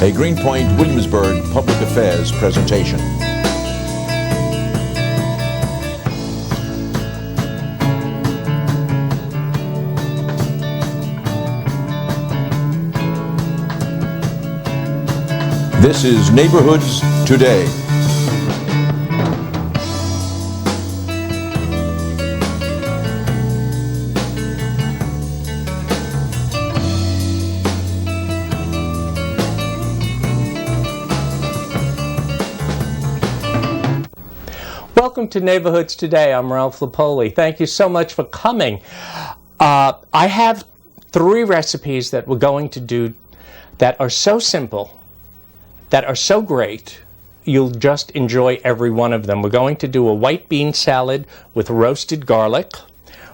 a Greenpoint Williamsburg Public Affairs presentation. This is Neighborhoods Today. Welcome to Neighborhoods Today. I'm Ralph Lupoli. Thank you so much for coming. I have 3 recipes that we're going to do that are so simple, that are so great, you'll just enjoy every one of them. We're going to do a white bean salad with roasted garlic.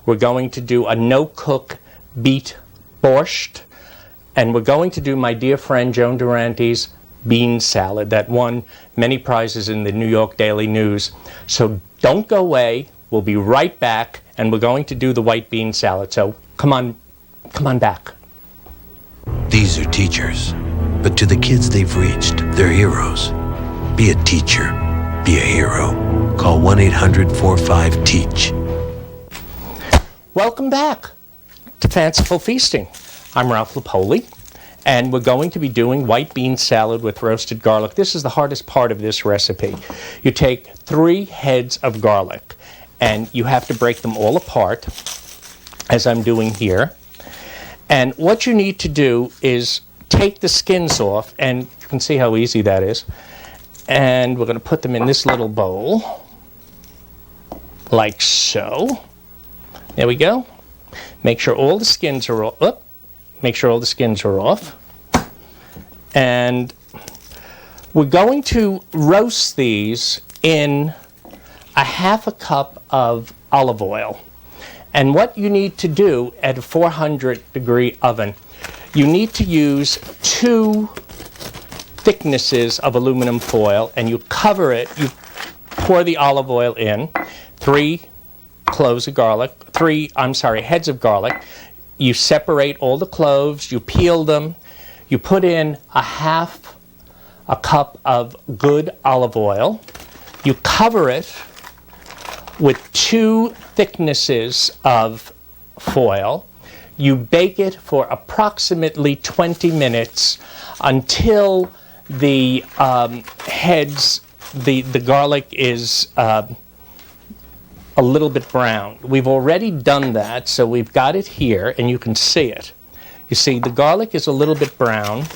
We're going to do a no-cook beet borscht. And we're going to do my dear friend Joan Durante's bean salad that won many prizes in the New York Daily News. So don't go away. We'll be right back, and we're going to do the white bean salad. So come on back. These are teachers, but to the kids they've reached, they're heroes. Be a teacher. Be a hero. Call 1-800-45-TEACH. Welcome back to Fanciful Feasting. I'm Ralph Lupoli, and we're going to be doing white bean salad with roasted garlic. This is the hardest part of this recipe. You take 3 heads of garlic, and you have to break them all apart, as I'm doing here. And what you need to do is take the skins off, and you can see how easy that is. And we're going to put them in this little bowl, like so. There we go. Make sure all the skins are off. Make sure all the skins are off. And we're going to roast these in a half a cup of olive oil. And what you need to do at a 400-degree oven, you need to use 2 thicknesses of aluminum foil, and you cover it. You pour the olive oil in, 3 heads of garlic. You separate all the cloves, you peel them, you put in a half a cup of good olive oil, you cover it with 2 thicknesses of foil, you bake it for approximately 20 minutes until the the garlic is a little bit brown. We've already done that, so we've got it here, and you can see it. You see, the garlic is a little bit brown.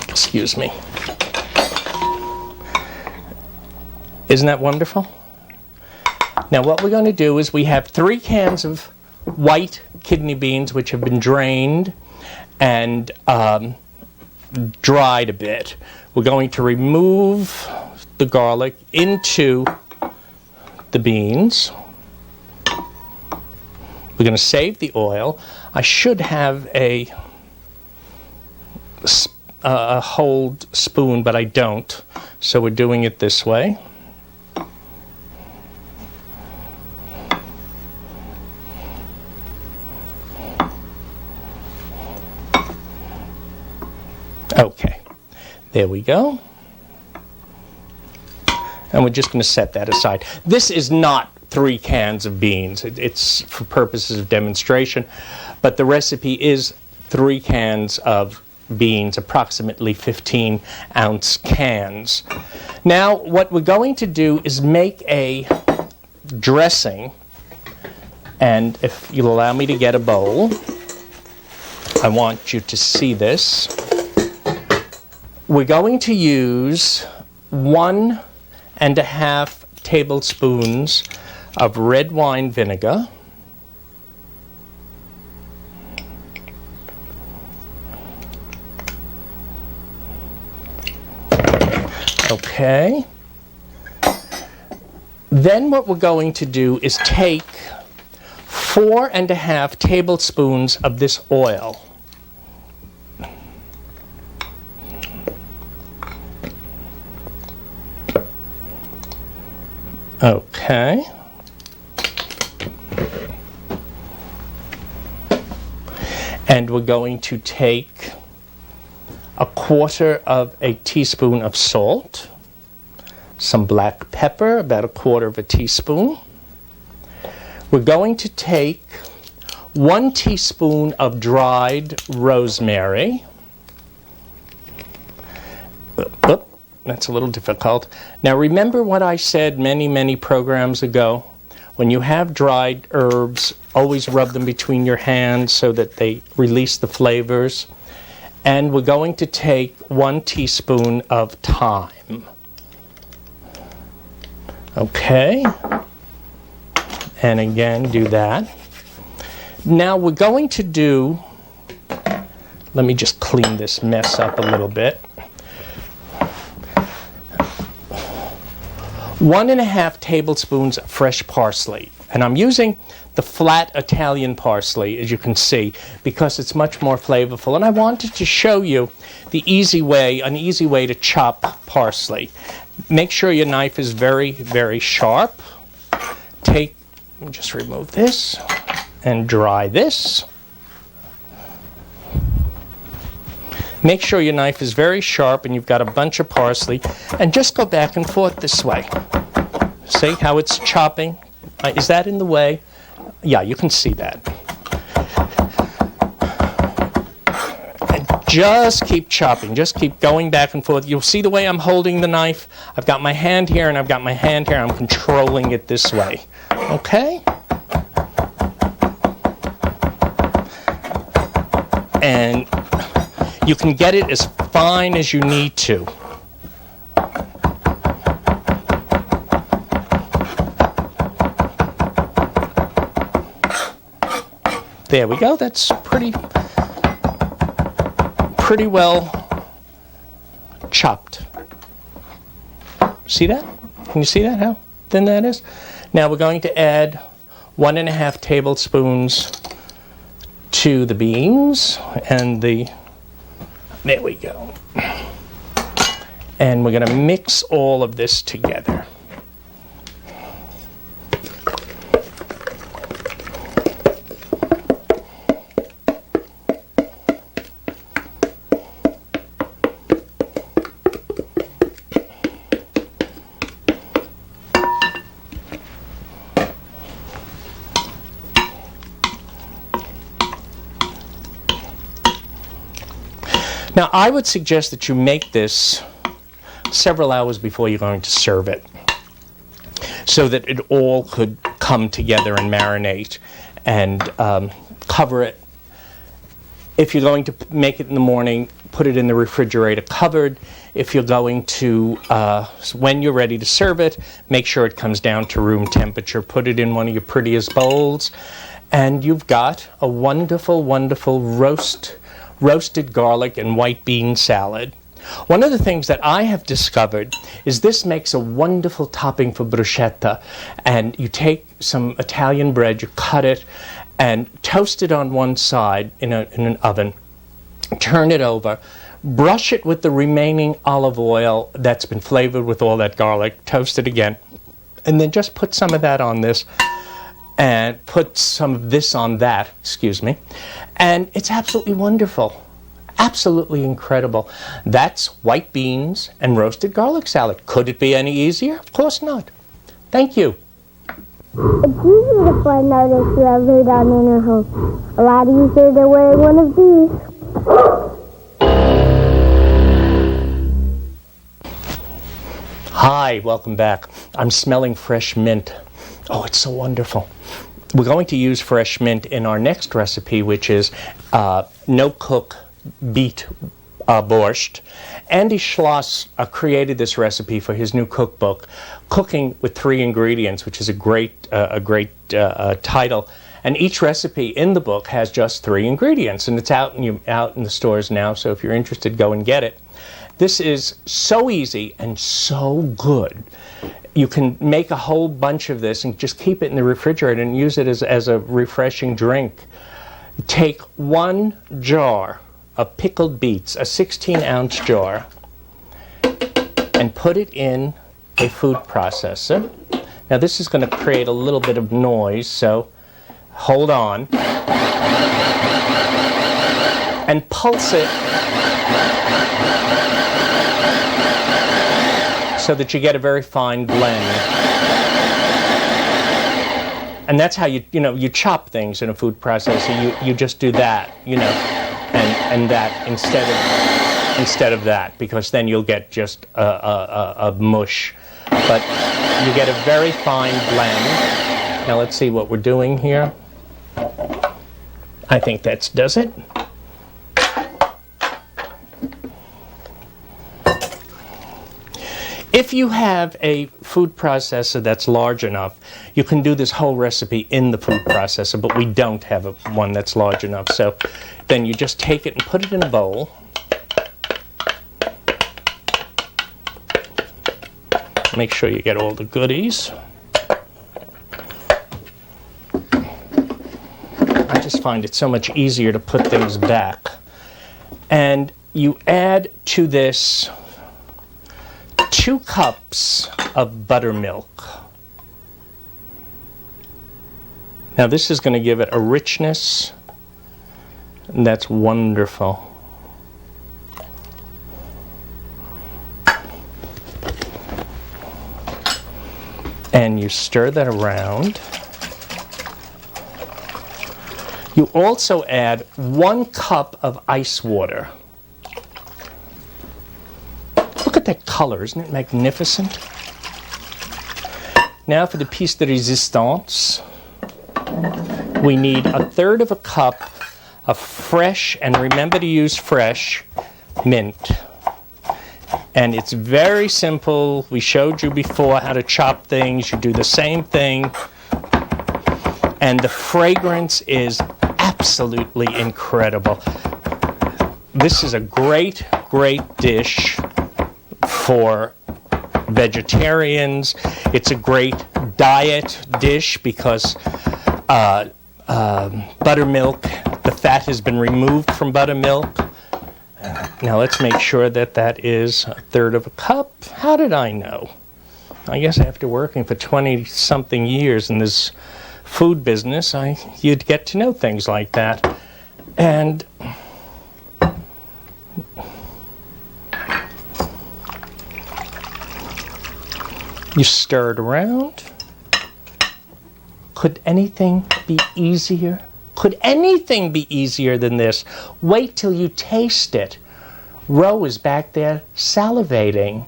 Excuse me. Isn't that wonderful? Now, what we're going to do is we have 3 cans of white kidney beans, which have been drained and dried a bit. We're going to remove the garlic into the beans. We're going to save the oil. I should have a hold spoon, but I don't, so we're doing it this way. Okay, there we go. And we're just going to set that aside. This is not 3 cans of beans. It's for purposes of demonstration. But the recipe is 3 cans of beans, approximately 15-ounce cans. Now, what we're going to do is make a dressing. And if you'll allow me to get a bowl, I want you to see this. We're going to use 1.5 tablespoons of red wine vinegar. Okay. Then what we're going to do is take 4.5 tablespoons of this oil. Okay. And we're going to take 1/4 of a teaspoon of salt, some black pepper, about 1/4 of a teaspoon. We're going to take 1 teaspoon of dried rosemary. Oop, that's a little difficult. Now remember what I said many, many programs ago? When you have dried herbs, always rub them between your hands so that they release the flavors. And we're going to take 1 teaspoon of thyme. Okay. And again, do that. Now we're going to do, let me just clean this mess up a little bit. 1½ tablespoons of fresh parsley. And I'm using the flat Italian parsley, as you can see, because it's much more flavorful. And I wanted to show you the an easy way to chop parsley. Make sure your knife is very, very sharp. Just remove this and dry this. Make sure your knife is very sharp and you've got a bunch of parsley, and just go back and forth this way. See how it's chopping? Is that in the way? Yeah, you can see that. And just keep chopping. Just keep going back and forth. You'll see the way I'm holding the knife. I've got my hand here and I've got my hand here. I'm controlling it this way. Okay? And you can get it as fine as you need to. There we go. That's pretty well chopped. See that? Can you see that, how thin that is? Now we're going to add 1½ tablespoons to the beans and there we go. And we're going to mix all of this together. Now, I would suggest that you make this several hours before you're going to serve it, so that it all could come together and marinate, and cover it. If you're going to make it in the morning, put it in the refrigerator covered. If you're going to, when you're ready to serve it, make sure it comes down to room temperature. Put it in one of your prettiest bowls, and you've got a wonderful, wonderful roasted garlic and white bean salad. One of the things that I have discovered is this makes a wonderful topping for bruschetta. And you take some Italian bread, you cut it, and toast it on one side in an oven. Turn it over. Brush it with the remaining olive oil that's been flavored with all that garlic. Toast it again. And then just put some of that on this. And put some of this on that, and it's absolutely wonderful. Absolutely incredible. That's white beans and roasted garlic salad. Could it be any easier? Of course not. Thank you. It's easy to find out if you have radon in your home. A lot easier than wearing one of these. Hi, welcome back. I'm smelling fresh mint. Oh, it's so wonderful. We're going to use fresh mint in our next recipe, which is no-cook beet borscht. Andy Schloss created this recipe for his new cookbook, Cooking with 3 Ingredients, which is a great title. And each recipe in the book has just 3 ingredients, and it's out in the stores now, so if you're interested, go and get it. This is so easy and so good. You can make a whole bunch of this and just keep it in the refrigerator and use it as a refreshing drink. Take 1 jar of pickled beets, a 16-ounce jar, and put it in a food processor. Now this is going to create a little bit of noise, so hold on. And pulse it so that you get a very fine blend. And that's how you chop things in a food processor. You just do that, and that instead of that, because then you'll get just a mush. But you get a very fine blend. Now let's see what we're doing here. I think that does it. If you have a food processor that's large enough, you can do this whole recipe in the food processor, but we don't have one that's large enough. So then you just take it and put it in a bowl. Make sure you get all the goodies. I just find it so much easier to put things back. And you add to this 2 cups of buttermilk. Now this is going to give it a richness, and that's wonderful. And you stir that around. You also add 1 cup of ice water. Look at that color, isn't it magnificent? Now for the piece de resistance, we need 1/3 of a cup of fresh, and remember to use fresh, mint. And it's very simple. We showed you before how to chop things. You do the same thing. And the fragrance is absolutely incredible. This is a great, great dish for vegetarians. It's a great diet dish because buttermilk, the fat has been removed from buttermilk. Now let's make sure that that is 1/3 of a cup. How did I know? I guess after working for 20-something years in this food business, you'd get to know things like that. And you stir it around. Could anything be easier? Could anything be easier than this? Wait till you taste it. Ro is back there salivating.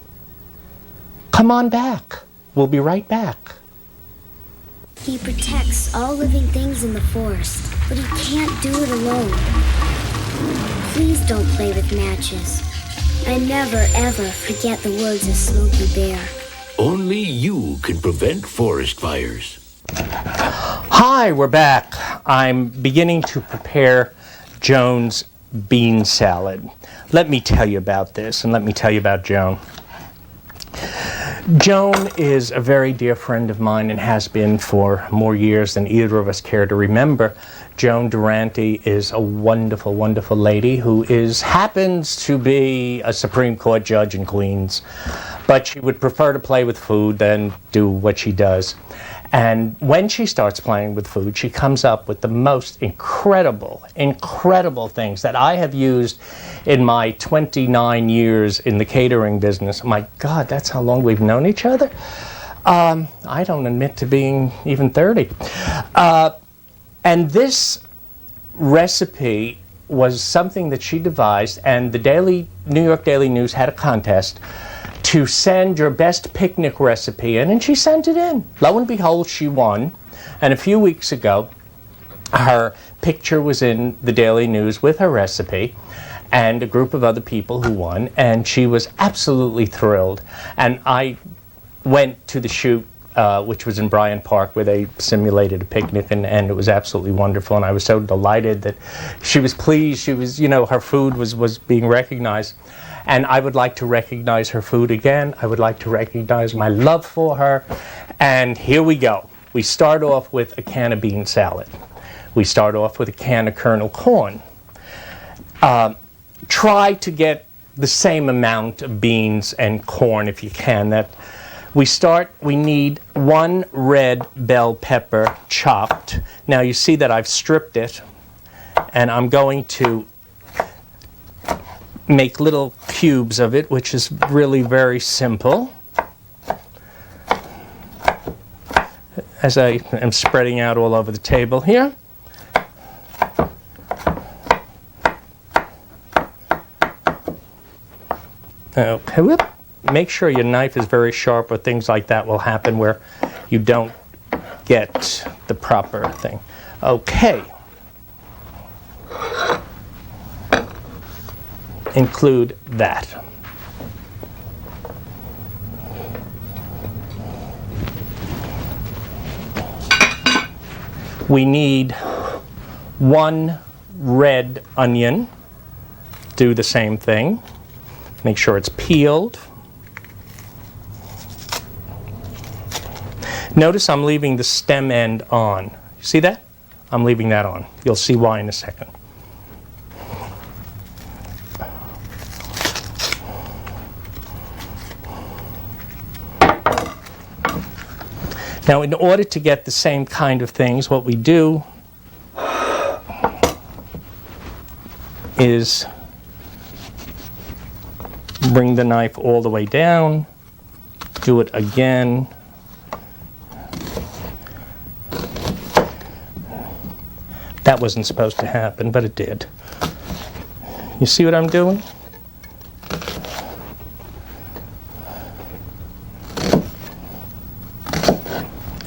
Come on back. We'll be right back. He protects all living things in the forest, but he can't do it alone. Please don't play with matches. I never ever forget the words of Smokey Bear. Only you can prevent forest fires. Hi, we're back. I'm beginning to prepare Joan's bean salad. Let me tell you about this, and let me tell you about Joan. Joan is a very dear friend of mine and has been for more years than either of us care to remember. Joan Durante is a wonderful, wonderful lady who happens to be a Supreme Court judge in Queens, but she would prefer to play with food than do what she does. And when she starts playing with food, she comes up with the most incredible, incredible things that I have used in my 29 years in the catering business. My God, that's how long we've known each other? I don't admit to being even 30. And this recipe was something that she devised, and the New York Daily News had a contest to send your best picnic recipe in, and she sent it in. Lo and behold, she won. And a few weeks ago, her picture was in the Daily News with her recipe and a group of other people who won, and she was absolutely thrilled. And I went to the shoot, which was in Bryant Park, where they simulated a picnic, and it was absolutely wonderful. And I was so delighted that she was pleased. She was, her food was being recognized. And I would like to recognize her food again. I would like to recognize my love for her. And here we go. We start off with a can of bean salad. We start off with a can of kernel corn. Try to get the same amount of beans and corn if you can. We need 1 red bell pepper chopped. Now you see that I've stripped it, and I'm going to make little cubes of it, which is really very simple. As I am spreading out all over the table here. Okay, whoop. Make sure your knife is very sharp, or things like that will happen where you don't get the proper thing. Okay. Include that. We need 1 red onion. Do the same thing. Make sure it's peeled. Notice I'm leaving the stem end on. You see that? I'm leaving that on. You'll see why in a second. Now, in order to get the same kind of things, what we do is bring the knife all the way down, do it again. That wasn't supposed to happen, but it did. You see what I'm doing?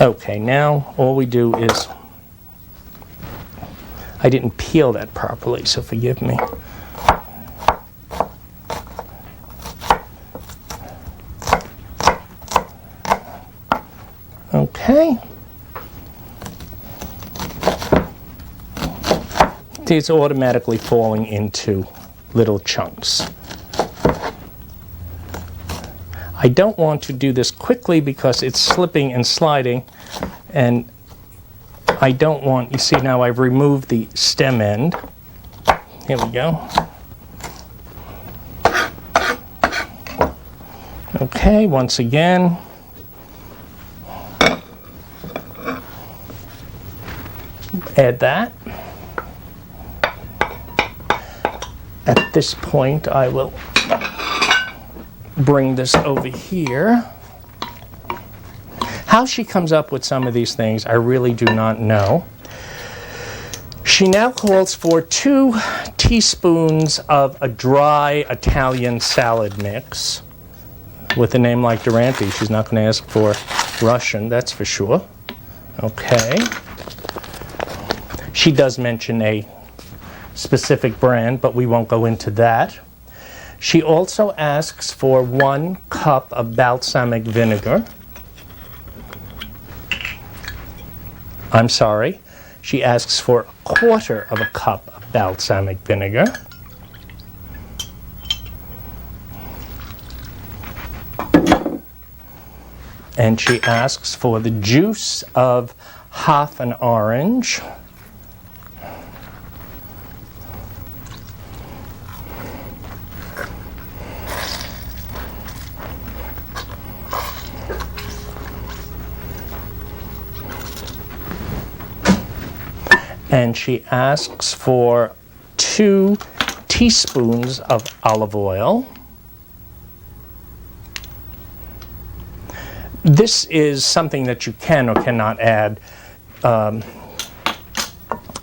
Okay, now all we do is, I didn't peel that properly, so forgive me. Okay. It's automatically falling into little chunks. I don't want to do this quickly because it's slipping and sliding, and I don't want, you see now I've removed the stem end. Here we go. Okay, once again. Add that. At this point, I will bring this over here. How she comes up with some of these things, I really do not know. She now calls for 2 teaspoons of a dry Italian salad mix. With a name like Durante, she's not going to ask for Russian, that's for sure. Okay. She does mention a specific brand, but we won't go into that. She also asks for 1 cup of balsamic vinegar. I'm sorry. She asks for 1/4 of a cup of balsamic vinegar. And she asks for the juice of half an orange. And she asks for 2 teaspoons of olive oil. This is something that you can or cannot add,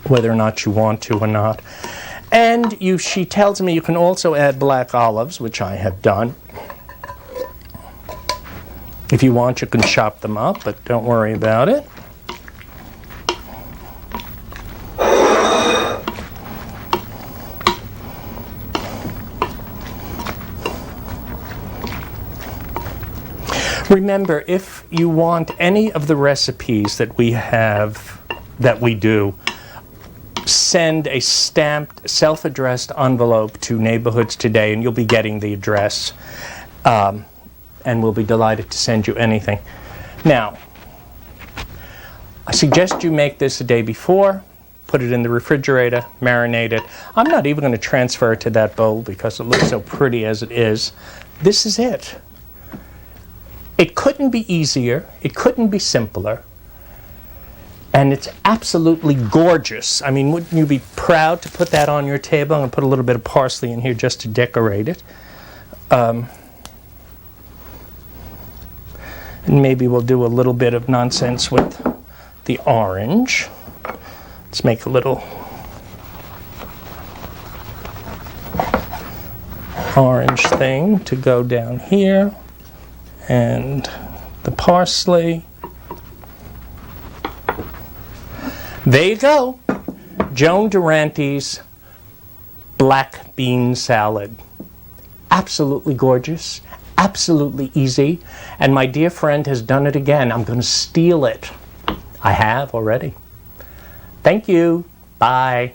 whether or not you want to or not. And she tells me you can also add black olives, which I have done. If you want, you can chop them up, but don't worry about it. Remember, if you want any of the recipes that we have, that we do, send a stamped, self-addressed envelope to Neighborhoods Today, and you'll be getting the address, and we'll be delighted to send you anything. Now, I suggest you make this a day before, put it in the refrigerator, marinate it. I'm not even going to transfer it to that bowl because it looks so pretty as it is. This is it. It couldn't be easier. It couldn't be simpler. And it's absolutely gorgeous. I mean, wouldn't you be proud to put that on your table? I'm going to put a little bit of parsley in here just to decorate it. And maybe we'll do a little bit of nonsense with the orange. Let's make a little orange thing to go down here. And the parsley. There you go. Joan Durante's black bean salad. Absolutely gorgeous. Absolutely easy. And my dear friend has done it again. I'm going to steal it. I have already. Thank you. Bye.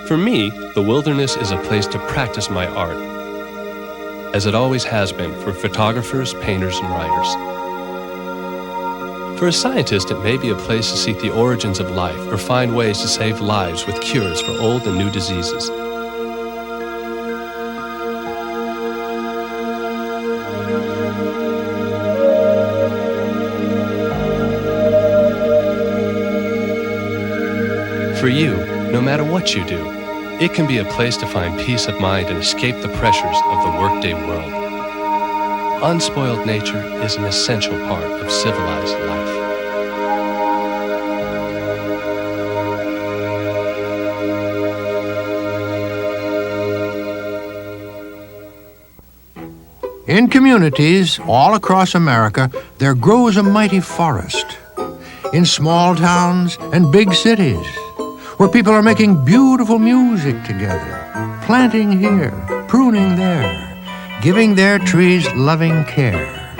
For me, the wilderness is a place to practice my art, as it always has been for photographers, painters, and writers. For a scientist, it may be a place to seek the origins of life or find ways to save lives with cures for old and new diseases. For you, no matter what you do, it can be a place to find peace of mind and escape the pressures of the workday world. Unspoiled nature is an essential part of civilized life. In communities all across America, there grows a mighty forest. In small towns and big cities, where people are making beautiful music together, planting here, pruning there, giving their trees loving care,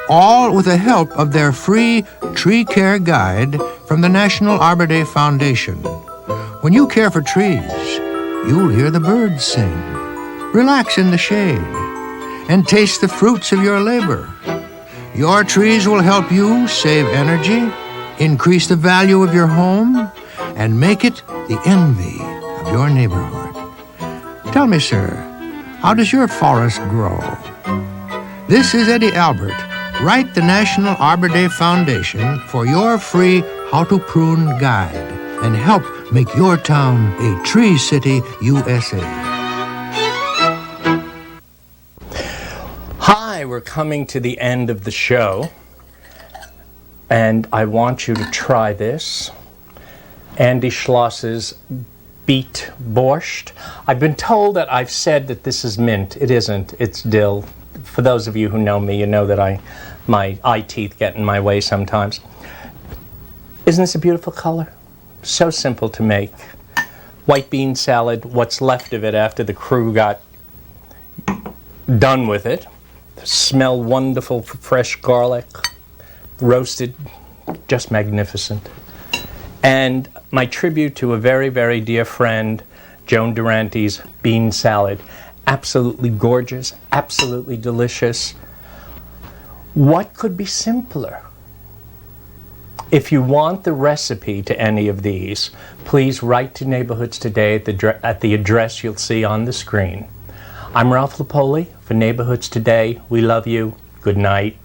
all with the help of their free tree care guide from the National Arbor Day Foundation. When you care for trees, you'll hear the birds sing, relax in the shade, and taste the fruits of your labor. Your trees will help you save energy, increase the value of your home, and make it the envy of your neighborhood. Tell me, sir, how does your forest grow? This is Eddie Albert. Write the National Arbor Day Foundation for your free How to Prune guide and help make your town a Tree City, USA. Hi, we're coming to the end of the show, and I want you to try this. Andy Schloss's beet borscht. I've been told that I've said that this is mint. It isn't. It's dill. For those of you who know me, you know that my eye teeth get in my way sometimes. Isn't this a beautiful color? So simple to make. White bean salad, what's left of it after the crew got done with it. Smell wonderful, fresh garlic, roasted, just magnificent. And my tribute to a very, very dear friend, Joan Durante's bean salad. Absolutely gorgeous, absolutely delicious. What could be simpler? If you want the recipe to any of these, please write to Neighborhoods Today at the address you'll see on the screen. I'm Ralph Lupoli for Neighborhoods Today. We love you. Good night.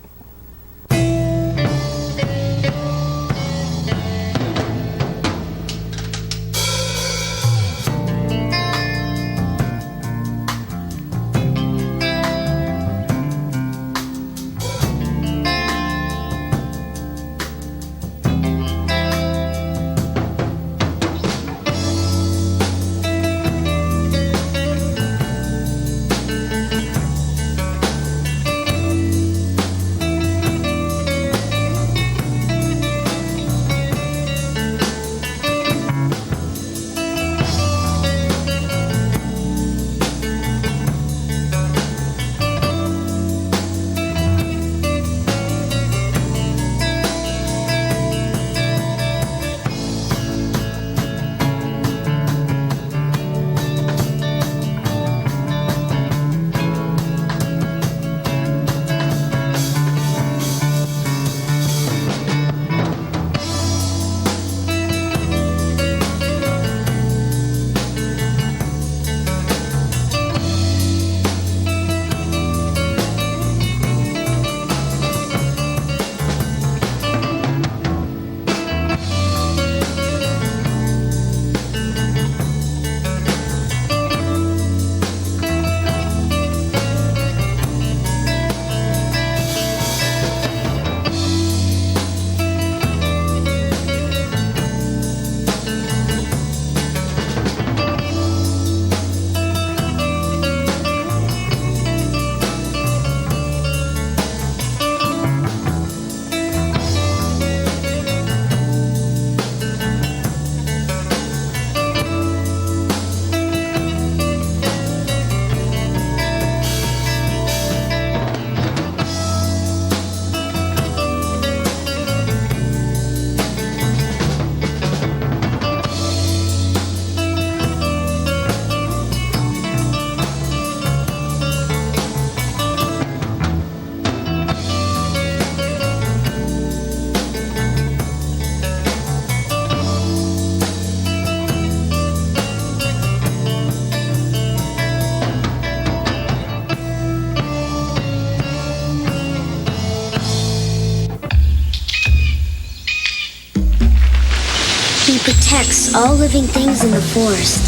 all living things in the forest.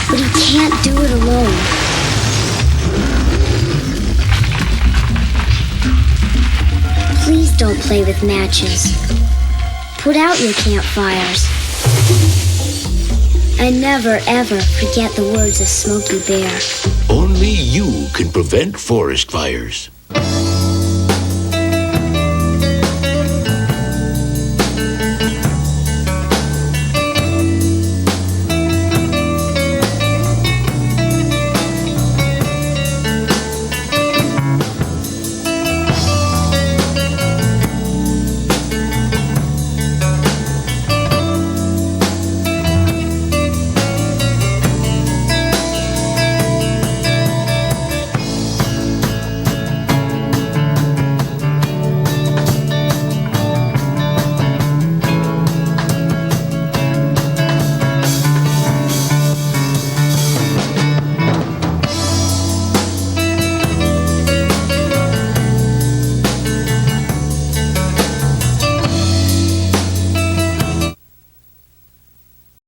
But he can't do it alone. Please don't play with matches. Put out your campfires. And never ever forget the words of Smokey Bear. Only you can prevent forest fires.